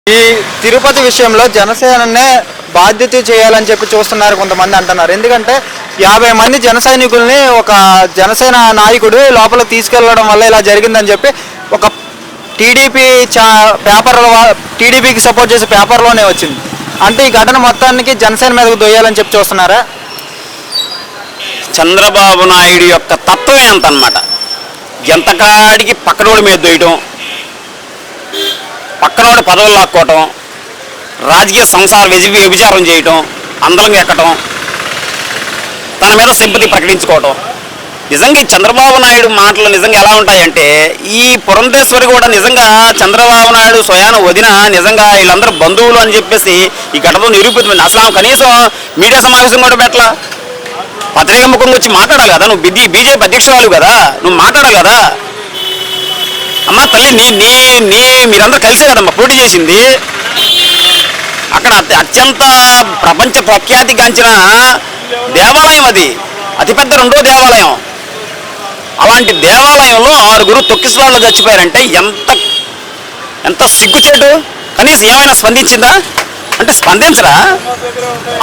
ఈ తిరుపతి విషయంలో జనసేననే బాధ్యత చేయాలని చెప్పి చూస్తున్నారు కొంతమంది అంటున్నారు. ఎందుకంటే 50 మంది జన సైనికుల్ని ఒక జనసేన నాయకుడు లోపల తీసుకెళ్లడం వల్ల ఇలా జరిగిందని చెప్పి ఒక టీడీపీ పేపర్లో టీడీపీకి సపోర్ట్ చేసే పేపర్లోనే వచ్చింది. అంటే ఈ ఘటన మొత్తానికి జనసేన మీదకు దొయ్యాలని చెప్పి చూస్తున్నారా? చంద్రబాబు నాయుడు యొక్క తత్వమే అంత అన్నమాట. ఎంతకాడికి పక్కనోడి మీద దొయ్యటం, పక్కనోడి పదవులు లాక్కోవటం, రాజకీయ సంసార వ్యభిచారం చేయటం, అందరం ఎక్కటం, తన మీద సింపతి ప్రకటించుకోవటం. నిజంగా చంద్రబాబు నాయుడు మాటలు నిజంగా ఎలా ఉంటాయంటే, ఈ పురంధేశ్వరి కూడా నిజంగా చంద్రబాబు నాయుడు స్వయాన వదిన నిజంగా వీళ్ళందరూ బంధువులు అని చెప్పేసి ఈ ఘటనలో నిరూపితమైంది. అసలు కనీసం మీడియా సమావేశం కూడా పెట్టలా. పత్రికా ముఖంగా వచ్చి మాట్లాడాలి కదా, నువ్వు బీజేపీ అధ్యక్షురాలు కదా, నువ్వు మాట్లాడాలి కదా. అమ్మ తల్లి, మీరందరూ కలిసే కదమ్మా పోటీ చేసింది. అక్కడ అత్యంత ప్రపంచ ప్రఖ్యాతిగాంచిన దేవాలయం, అది అతిపెద్ద రెండో దేవాలయం. అలాంటి దేవాలయంలో 6 తొక్కిసలాళ్ళు చచ్చిపోయారంటే ఎంత సిగ్గుచేటు. కనీసం ఏమైనా స్పందించిందా అంటే స్పందించరా?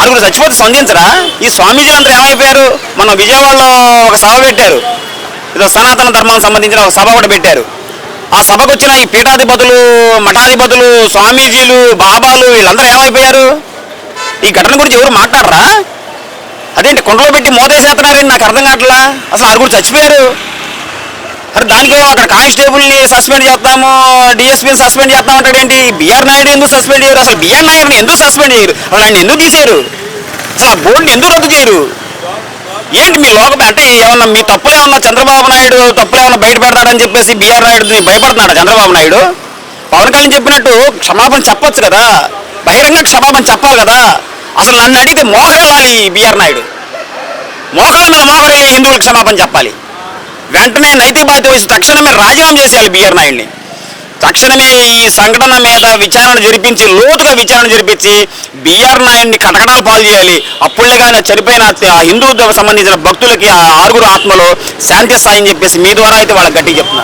6 చచ్చిపోతే స్పందించరా? ఈ స్వామీజీలందరూ ఏమైపోయారు? మనం విజయవాడలో ఒక సభ పెట్టారు, ఏదో సనాతన ధర్మానికి సంబంధించిన ఒక సభ కూడా పెట్టారు. ఆ సభకు వచ్చిన ఈ పీఠాధిపతులు, మఠాధిపతులు, స్వామీజీలు, బాబాలు వీళ్ళందరూ ఏమైపోయారు? ఈ ఘటన గురించి ఎవరు మాట్లాడరా? అదేంటి కుండలో పెట్టి మోదేసేస్తున్నారని నాకు అర్థం కావట్లా. అసలు 6 చచ్చిపోయారు. అరే దానికేమో అక్కడ కానిస్టేబుల్ని సస్పెండ్ చేస్తాము, డిఎస్పీని సస్పెండ్ చేస్తామంటాడు. ఏంటి బిఆర్ నాయుడు ఎందుకు సస్పెండ్ చేయరు? అసలు బిఆర్ నాయుడుని ఎందుకు సస్పెండ్ చేయరు? అసలు ఆయన ఎందుకు తీశారు? అసలు ఆ బోర్డుని ఎందుకు రద్దు చేయరు? ఏంటి మీ లోకం అంటే ఏమన్నా మీ తప్పులు ఏమన్నా చంద్రబాబు నాయుడు తప్పులు ఏమన్నా బయట పెడతాడని చెప్పేసి బిఆర్ నాయుడుని భయపడుతున్నాడు చంద్రబాబు నాయుడు? పవన్ కళ్యాణ్ చెప్పినట్టు క్షమాపణ చెప్పొచ్చు కదా, బహిరంగ క్షమాపణ చెప్పాలి కదా. అసలు నన్ను అడిగితే మోకరెళ్ళాలి బిఆర్ నాయుడు, మోకాళ్ళ మీద మోకరెళ్ళి హిందువులకు క్షమాపణ చెప్పాలి. వెంటనే నైతిక బాధ్యత వహించి తక్షణమే రాజీనామా చేసేయాలి బిఆర్ నాయుడిని. తక్షణమే ఈ సంఘటన మీద విచారణ జరిపించి, లోతుగా విచారణ జరిపించి బిఆర్ నాయుడిని కటకటాలు పాలు చేయాలి. అప్పుడే కానీ చనిపోయిన హిందూ సంబంధించిన భక్తులకి ఆ 6 ఆత్మలో శాంతి స్థాయి అని చెప్పేసి మీ ద్వారా అయితే వాళ్ళకి గట్టిగా చెప్తున్నారు.